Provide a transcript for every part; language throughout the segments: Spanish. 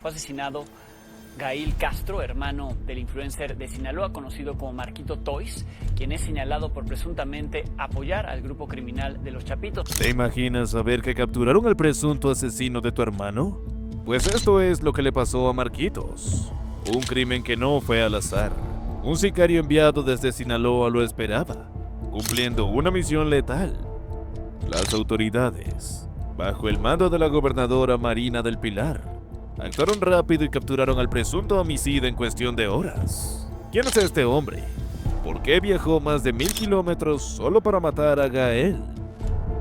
Fue asesinado Gael Castro, hermano del influencer de Sinaloa, conocido como Marquito Toys, quien es señalado por presuntamente apoyar al grupo criminal de los Chapitos. ¿Te imaginas saber que capturaron al presunto asesino de tu hermano? Pues esto es lo que le pasó a Marquitos. Un crimen que no fue al azar. Un sicario enviado desde Sinaloa lo esperaba, cumpliendo una misión letal. Las autoridades, bajo el mando de la gobernadora Marina del Pilar, actuaron rápido y capturaron al presunto homicida en cuestión de horas. ¿Quién es este hombre? ¿Por qué viajó más de 1000 kilómetros solo para matar a Gael?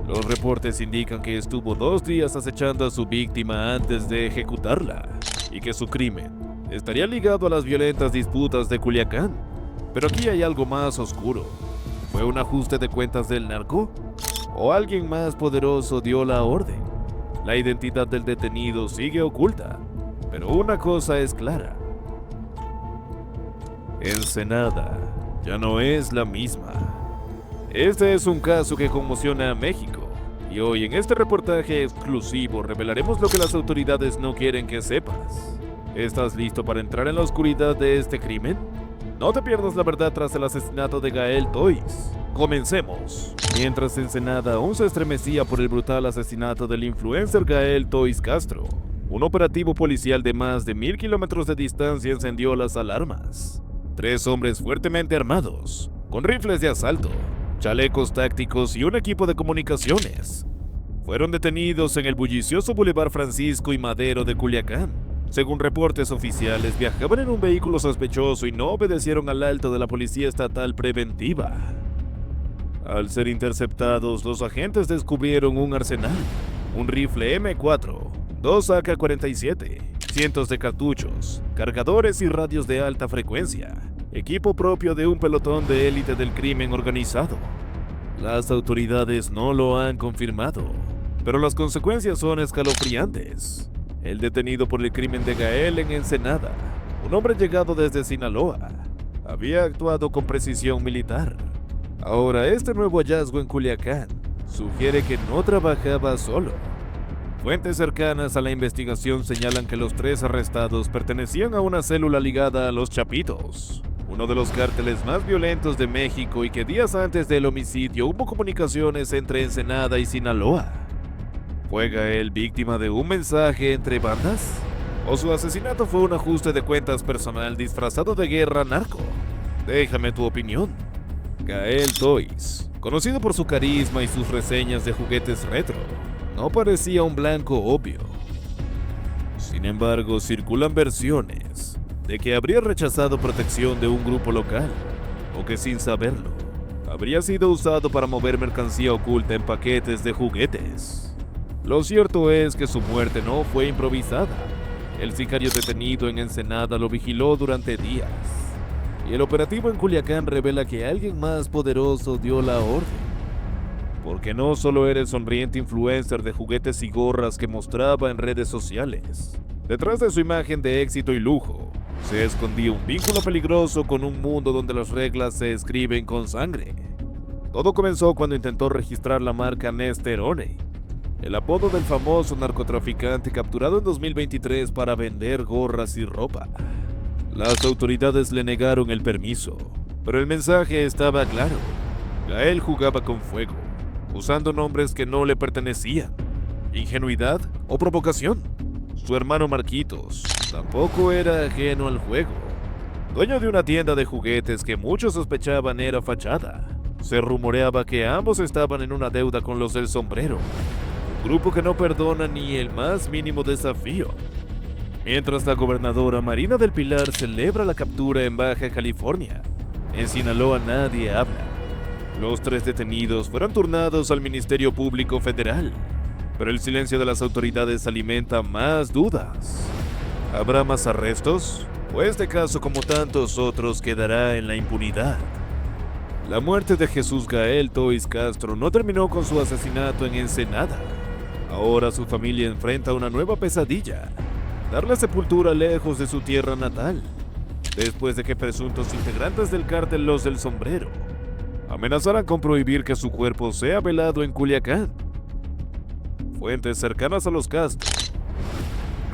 Los reportes indican que estuvo 2 días acechando a su víctima antes de ejecutarla y que su crimen estaría ligado a las violentas disputas de Culiacán. Pero aquí hay algo más oscuro. ¿Fue un ajuste de cuentas del narco? ¿O alguien más poderoso dio la orden? La identidad del detenido sigue oculta, pero una cosa es clara. Ensenada ya no es la misma. Este es un caso que conmociona a México, y hoy en este reportaje exclusivo revelaremos lo que las autoridades no quieren que sepas. ¿Estás listo para entrar en la oscuridad de este crimen? No te pierdas la verdad tras el asesinato de Gael Toys. Comencemos. Mientras Ensenada aún se estremecía por el brutal asesinato del influencer Gael Toys Castro, un operativo policial de más de 1000 kilómetros de distancia encendió las alarmas. 3 hombres fuertemente armados, con rifles de asalto, chalecos tácticos y un equipo de comunicaciones, fueron detenidos en el bullicioso Boulevard Francisco y Madero de Culiacán. Según reportes oficiales, viajaban en un vehículo sospechoso y no obedecieron al alto de la Policía Estatal Preventiva. Al ser interceptados, los agentes descubrieron un arsenal, un rifle M4, 2 AK-47, cientos de cartuchos, cargadores y radios de alta frecuencia, equipo propio de un pelotón de élite del crimen organizado. Las autoridades no lo han confirmado, pero las consecuencias son escalofriantes. El detenido por el crimen de Gael en Ensenada, un hombre llegado desde Sinaloa, había actuado con precisión militar. Ahora, este nuevo hallazgo en Culiacán sugiere que no trabajaba solo. Fuentes cercanas a la investigación señalan que los 3 arrestados pertenecían a una célula ligada a los Chapitos, uno de los cárteles más violentos de México, y que días antes del homicidio hubo comunicaciones entre Ensenada y Sinaloa. ¿Fue Gael víctima de un mensaje entre bandas? ¿O su asesinato fue un ajuste de cuentas personal disfrazado de guerra narco? Déjame tu opinión. Gael Toys, conocido por su carisma y sus reseñas de juguetes retro, no parecía un blanco obvio. Sin embargo, circulan versiones de que habría rechazado protección de un grupo local, o que sin saberlo, habría sido usado para mover mercancía oculta en paquetes de juguetes. Lo cierto es que su muerte no fue improvisada. El sicario detenido en Ensenada lo vigiló durante días, y el operativo en Culiacán revela que alguien más poderoso dio la orden. Porque no solo era el sonriente influencer de juguetes y gorras que mostraba en redes sociales. Detrás de su imagen de éxito y lujo, se escondía un vínculo peligroso con un mundo donde las reglas se escriben con sangre. Todo comenzó cuando intentó registrar la marca Nesterone, el apodo del famoso narcotraficante capturado en 2023 para vender gorras y ropa. Las autoridades le negaron el permiso, pero el mensaje estaba claro. Gael jugaba con fuego, usando nombres que no le pertenecían. ¿Ingenuidad o provocación? Su hermano Marquitos tampoco era ajeno al juego. Dueño de una tienda de juguetes que muchos sospechaban era fachada, se rumoreaba que ambos estaban en una deuda con los del sombrero, un grupo que no perdona ni el más mínimo desafío. Mientras la gobernadora Marina del Pilar celebra la captura en Baja California, en Sinaloa nadie habla. Los 3 detenidos fueron turnados al Ministerio Público Federal, pero el silencio de las autoridades alimenta más dudas. ¿Habrá más arrestos? ¿O este caso, como tantos otros, quedará en la impunidad? La muerte de Jesús Gael Toys Castro no terminó con su asesinato en Ensenada. Ahora su familia enfrenta una nueva pesadilla: darle sepultura lejos de su tierra natal, después de que presuntos integrantes del cártel Los del Sombrero amenazaran con prohibir que su cuerpo sea velado en Culiacán. Fuentes cercanas a los Castro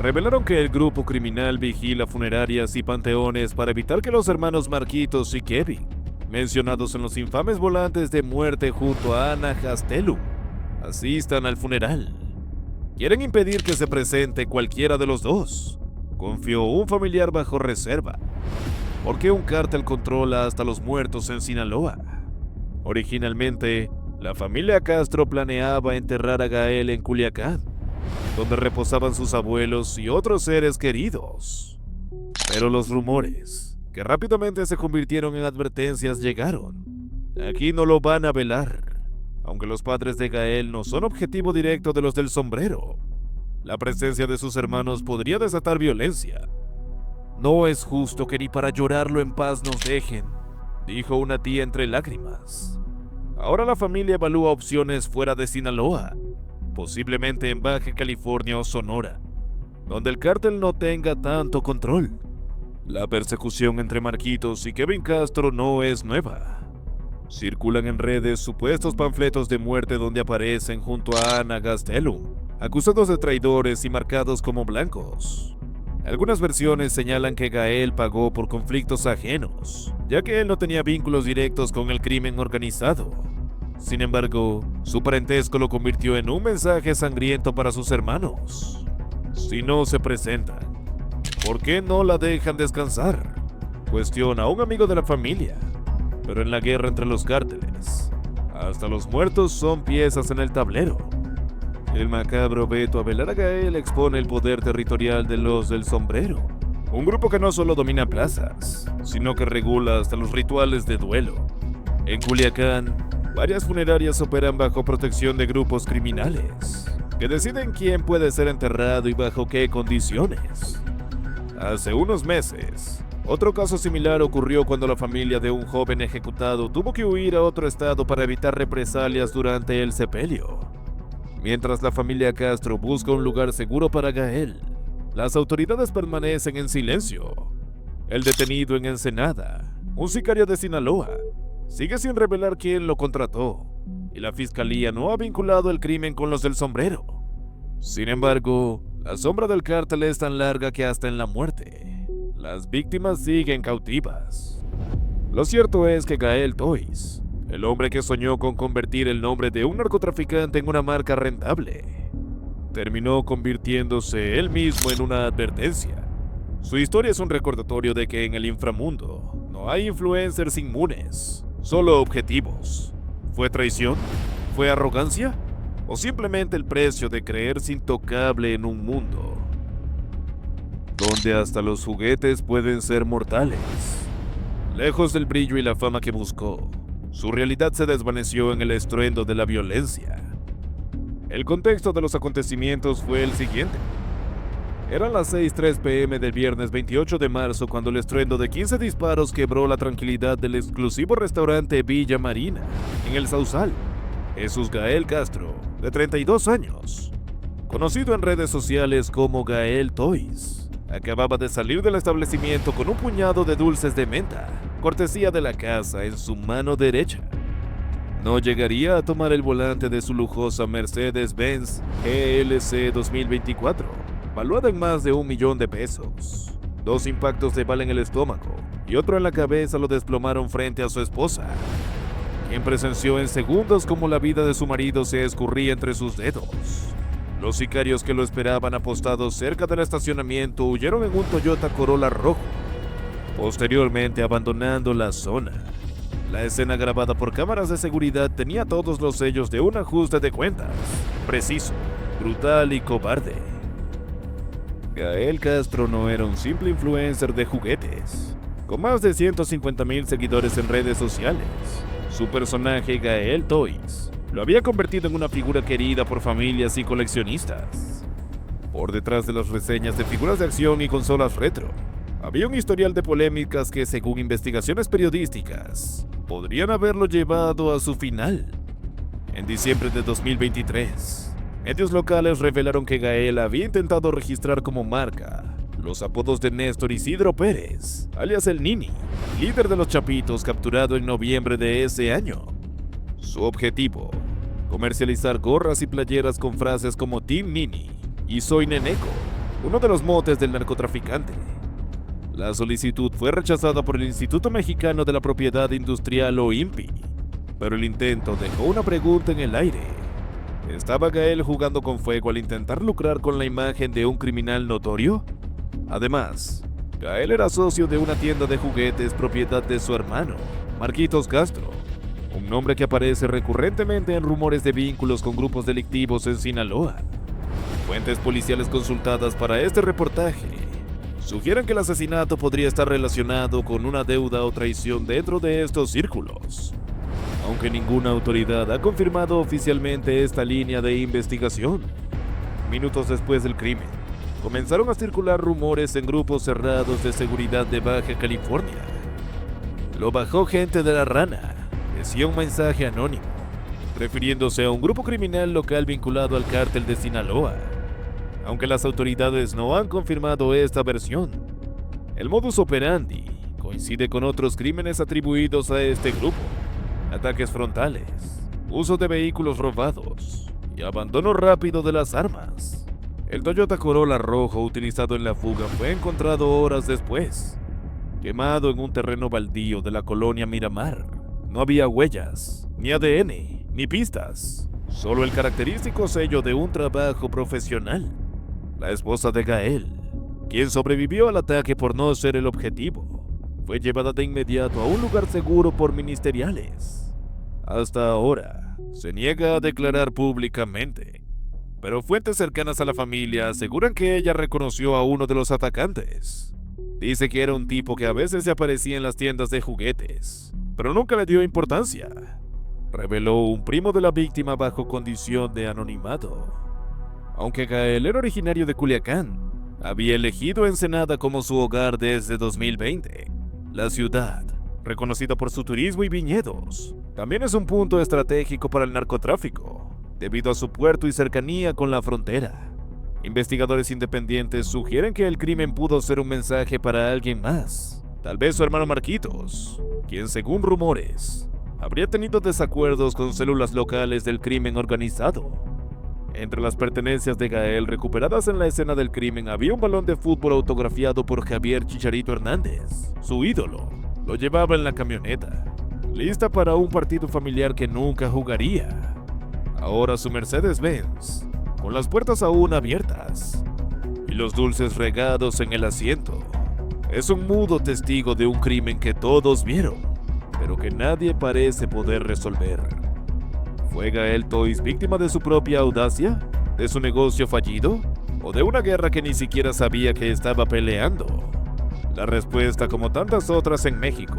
revelaron que el grupo criminal vigila funerarias y panteones para evitar que los hermanos Marquitos y Kevin, mencionados en los infames volantes de muerte junto a Ana Gastelum, asistan al funeral. Quieren impedir que se presente cualquiera de los dos, confió un familiar bajo reserva. ¿Por qué un cártel controla hasta los muertos en Sinaloa? Originalmente, la familia Castro planeaba enterrar a Gael en Culiacán, donde reposaban sus abuelos y otros seres queridos. Pero los rumores, que rápidamente se convirtieron en advertencias, llegaron. Aquí no lo van a velar, aunque los padres de Gael no son objetivo directo de los del sombrero. La presencia de sus hermanos podría desatar violencia. No es justo que ni para llorarlo en paz nos dejen, dijo una tía entre lágrimas. Ahora la familia evalúa opciones fuera de Sinaloa, posiblemente en Baja California o Sonora, donde el cártel no tenga tanto control. La persecución entre Marquitos y Kevin Castro no es nueva. Circulan en redes supuestos panfletos de muerte donde aparecen junto a Ana Gastelum, acusados de traidores y marcados como blancos. Algunas versiones señalan que Gael pagó por conflictos ajenos, ya que él no tenía vínculos directos con el crimen organizado. Sin embargo, su parentesco lo convirtió en un mensaje sangriento para sus hermanos. Si no se presentan, ¿por qué no la dejan descansar?, cuestiona a un amigo de la familia. Pero en la guerra entre los cárteles, hasta los muertos son piezas en el tablero. El macabro veto a velar a Gael expone el poder territorial de los del sombrero, un grupo que no solo domina plazas, sino que regula hasta los rituales de duelo. En Culiacán, varias funerarias operan bajo protección de grupos criminales, que deciden quién puede ser enterrado y bajo qué condiciones. Hace unos meses, otro caso similar ocurrió cuando la familia de un joven ejecutado tuvo que huir a otro estado para evitar represalias durante el sepelio. Mientras la familia Castro busca un lugar seguro para Gael, las autoridades permanecen en silencio. El detenido en Ensenada, un sicario de Sinaloa, sigue sin revelar quién lo contrató, y la fiscalía no ha vinculado el crimen con los del sombrero. Sin embargo, la sombra del cártel es tan larga que hasta en la muerte, las víctimas siguen cautivas. Lo cierto es que Gael Toys, el hombre que soñó con convertir el nombre de un narcotraficante en una marca rentable, terminó convirtiéndose él mismo en una advertencia. Su historia es un recordatorio de que en el inframundo no hay influencers inmunes, solo objetivos. ¿Fue traición? ¿Fue arrogancia? ¿O simplemente el precio de creerse intocable en un mundo donde hasta los juguetes pueden ser mortales? Lejos del brillo y la fama que buscó, su realidad se desvaneció en el estruendo de la violencia. El contexto de los acontecimientos fue el siguiente. Eran las 6:03 p.m. del viernes 28 de marzo cuando el estruendo de 15 disparos quebró la tranquilidad del exclusivo restaurante Villa Marina, en el Sausal. Jesús Gael Castro, de 32 años, conocido en redes sociales como Gael Toys, acababa de salir del establecimiento con un puñado de dulces de menta, cortesía de la casa, en su mano derecha. No llegaría a tomar el volante de su lujosa Mercedes-Benz GLC 2024, valuada en más de $1 millón. 2 impactos de bala en el estómago y otro en la cabeza lo desplomaron frente a su esposa, quien presenció en segundos cómo la vida de su marido se escurría entre sus dedos. Los sicarios que lo esperaban apostados cerca del estacionamiento huyeron en un Toyota Corolla rojo, posteriormente abandonando la zona. La escena grabada por cámaras de seguridad tenía todos los sellos de un ajuste de cuentas, preciso, brutal y cobarde. Gael Castro no era un simple influencer de juguetes. Con más de 150,000 seguidores en redes sociales, su personaje Gael Toys lo había convertido en una figura querida por familias y coleccionistas. Por detrás de las reseñas de figuras de acción y consolas retro, había un historial de polémicas que, según investigaciones periodísticas, podrían haberlo llevado a su final. En diciembre de 2023, medios locales revelaron que Gael había intentado registrar como marca los apodos de Néstor Isidro Pérez, alias el Nini, líder de los Chapitos, capturado en noviembre de ese año. Su objetivo: comercializar gorras y playeras con frases como Team Nini y Soy Neneco, uno de los motes del narcotraficante. La solicitud fue rechazada por el Instituto Mexicano de la Propiedad Industrial o INPI, pero el intento dejó una pregunta en el aire. ¿Estaba Gael jugando con fuego al intentar lucrar con la imagen de un criminal notorio? Además, Gael era socio de una tienda de juguetes propiedad de su hermano, Marquitos Castro, un nombre que aparece recurrentemente en rumores de vínculos con grupos delictivos en Sinaloa. Fuentes policiales consultadas para este reportaje sugieren que el asesinato podría estar relacionado con una deuda o traición dentro de estos círculos, aunque ninguna autoridad ha confirmado oficialmente esta línea de investigación. Minutos después del crimen, comenzaron a circular rumores en grupos cerrados de seguridad de Baja California. Lo bajó gente de La Rana, decía un mensaje anónimo, refiriéndose a un grupo criminal local vinculado al cártel de Sinaloa. Aunque las autoridades no han confirmado esta versión, el modus operandi coincide con otros crímenes atribuidos a este grupo: ataques frontales, uso de vehículos robados y abandono rápido de las armas. El Toyota Corolla rojo utilizado en la fuga fue encontrado horas después, quemado en un terreno baldío de la colonia Miramar. No había huellas, ni ADN, ni pistas, solo el característico sello de un trabajo profesional. La esposa de Gael, quien sobrevivió al ataque por no ser el objetivo, fue llevada de inmediato a un lugar seguro por ministeriales. Hasta ahora, se niega a declarar públicamente, pero fuentes cercanas a la familia aseguran que ella reconoció a uno de los atacantes. Dice que era un tipo que a veces se aparecía en las tiendas de juguetes, pero nunca le dio importancia, reveló un primo de la víctima bajo condición de anonimato. Aunque Gael era originario de Culiacán, había elegido Ensenada como su hogar desde 2020. La ciudad, reconocida por su turismo y viñedos, también es un punto estratégico para el narcotráfico, debido a su puerto y cercanía con la frontera. Investigadores independientes sugieren que el crimen pudo ser un mensaje para alguien más, tal vez su hermano Marquitos, quien, según rumores, habría tenido desacuerdos con células locales del crimen organizado. Entre las pertenencias de Gael recuperadas en la escena del crimen había un balón de fútbol autografiado por Javier Chicharito Hernández, su ídolo. Lo llevaba en la camioneta, lista para un partido familiar que nunca jugaría. Ahora su Mercedes-Benz, con las puertas aún abiertas y los dulces regados en el asiento, es un mudo testigo de un crimen que todos vieron, pero que nadie parece poder resolver. ¿Fue Gael Toys víctima de su propia audacia? ¿De su negocio fallido? ¿O de una guerra que ni siquiera sabía que estaba peleando? La respuesta, como tantas otras en México,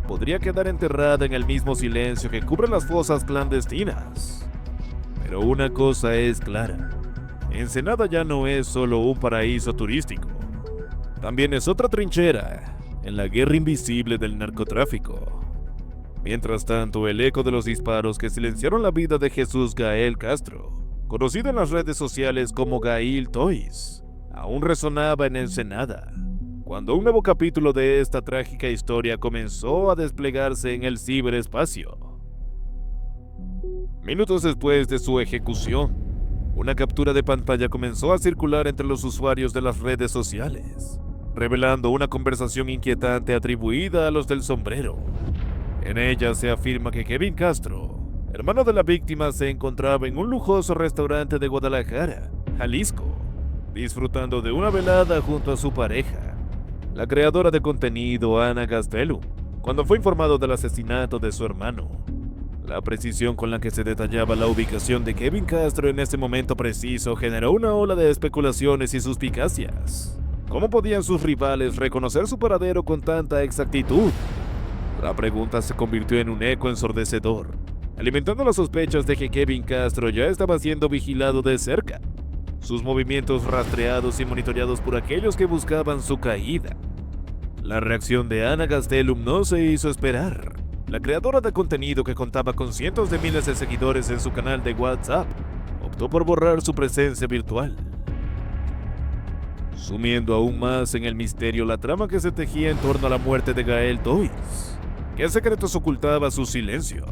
podría quedar enterrada en el mismo silencio que cubre las fosas clandestinas. Pero una cosa es clara: Ensenada ya no es solo un paraíso turístico, también es otra trinchera en la guerra invisible del narcotráfico. Mientras tanto, el eco de los disparos que silenciaron la vida de Jesús Gael Castro, conocido en las redes sociales como Gael Toys, aún resonaba en Ensenada, cuando un nuevo capítulo de esta trágica historia comenzó a desplegarse en el ciberespacio. Minutos después de su ejecución, una captura de pantalla comenzó a circular entre los usuarios de las redes sociales, revelando una conversación inquietante atribuida a los del sombrero. En ella se afirma que Kevin Castro, hermano de la víctima, se encontraba en un lujoso restaurante de Guadalajara, Jalisco, disfrutando de una velada junto a su pareja, la creadora de contenido Ana Gastelum, cuando fue informado del asesinato de su hermano. La precisión con la que se detallaba la ubicación de Kevin Castro en ese momento preciso generó una ola de especulaciones y suspicacias. ¿Cómo podían sus rivales reconocer su paradero con tanta exactitud? La pregunta se convirtió en un eco ensordecedor, alimentando las sospechas de que Kevin Castro ya estaba siendo vigilado de cerca, sus movimientos rastreados y monitoreados por aquellos que buscaban su caída. La reacción de Ana Gastelum no se hizo esperar. La creadora de contenido, que contaba con cientos de miles de seguidores en su canal de WhatsApp, optó por borrar su presencia virtual, sumiendo aún más en el misterio la trama que se tejía en torno a la muerte de Gael Toys. ¿Qué secretos ocultaba su silencio?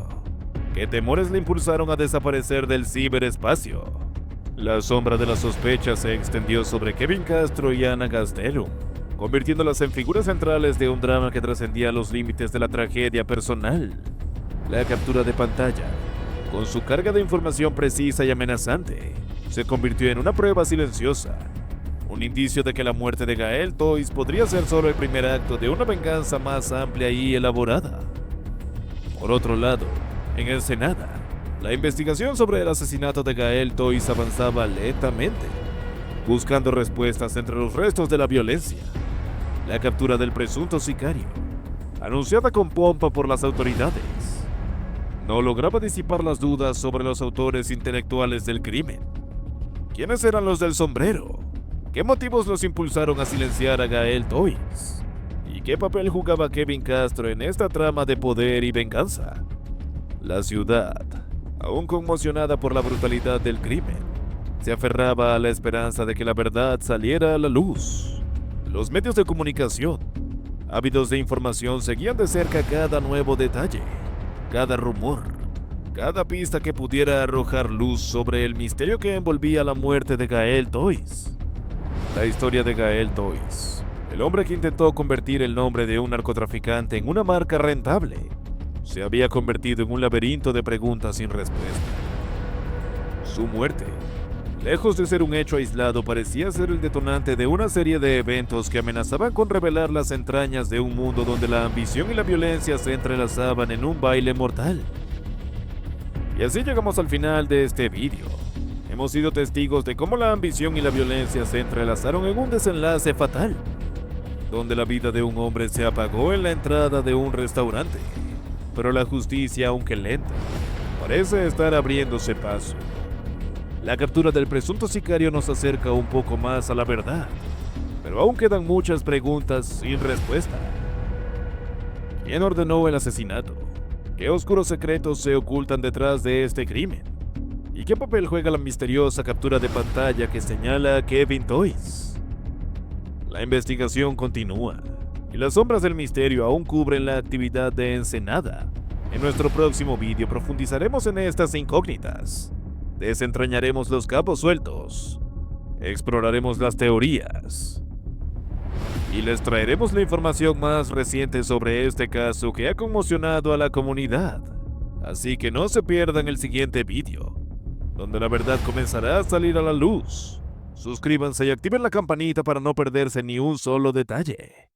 ¿Qué temores le impulsaron a desaparecer del ciberespacio? La sombra de la sospecha se extendió sobre Kevin Castro y Ana Gastelum, convirtiéndolas en figuras centrales de un drama que trascendía los límites de la tragedia personal. La captura de pantalla, con su carga de información precisa y amenazante, se convirtió en una prueba silenciosa, un indicio de que la muerte de Gael Toys podría ser solo el primer acto de una venganza más amplia y elaborada. Por otro lado, en Ensenada, la investigación sobre el asesinato de Gael Toys avanzaba lentamente, buscando respuestas entre los restos de la violencia. La captura del presunto sicario, anunciada con pompa por las autoridades, no lograba disipar las dudas sobre los autores intelectuales del crimen. ¿Quiénes eran los del sombrero? ¿Qué motivos los impulsaron a silenciar a Gael Toys? ¿Y qué papel jugaba Kevin Castro en esta trama de poder y venganza? La ciudad, aún conmocionada por la brutalidad del crimen, se aferraba a la esperanza de que la verdad saliera a la luz. Los medios de comunicación, ávidos de información, seguían de cerca cada nuevo detalle, cada rumor, cada pista que pudiera arrojar luz sobre el misterio que envolvía la muerte de Gael Toys. La historia de Gael Toys, el hombre que intentó convertir el nombre de un narcotraficante en una marca rentable, se había convertido en un laberinto de preguntas sin respuesta. Su muerte, lejos de ser un hecho aislado, parecía ser el detonante de una serie de eventos que amenazaban con revelar las entrañas de un mundo donde la ambición y la violencia se entrelazaban en un baile mortal. Y así llegamos al final de este vídeo. Hemos sido testigos de cómo la ambición y la violencia se entrelazaron en un desenlace fatal, donde la vida de un hombre se apagó en la entrada de un restaurante. Pero la justicia, aunque lenta, parece estar abriéndose paso. La captura del presunto sicario nos acerca un poco más a la verdad, pero aún quedan muchas preguntas sin respuesta. ¿Quién ordenó el asesinato? ¿Qué oscuros secretos se ocultan detrás de este crimen? ¿Y qué papel juega la misteriosa captura de pantalla que señala a Kevin Toys? La investigación continúa, y las sombras del misterio aún cubren la actividad de Ensenada. En nuestro próximo vídeo profundizaremos en estas incógnitas, desentrañaremos los cabos sueltos, exploraremos las teorías, y les traeremos la información más reciente sobre este caso que ha conmocionado a la comunidad. Así que no se pierdan el siguiente vídeo, donde la verdad comenzará a salir a la luz. Suscríbanse y activen la campanita para no perderse ni un solo detalle.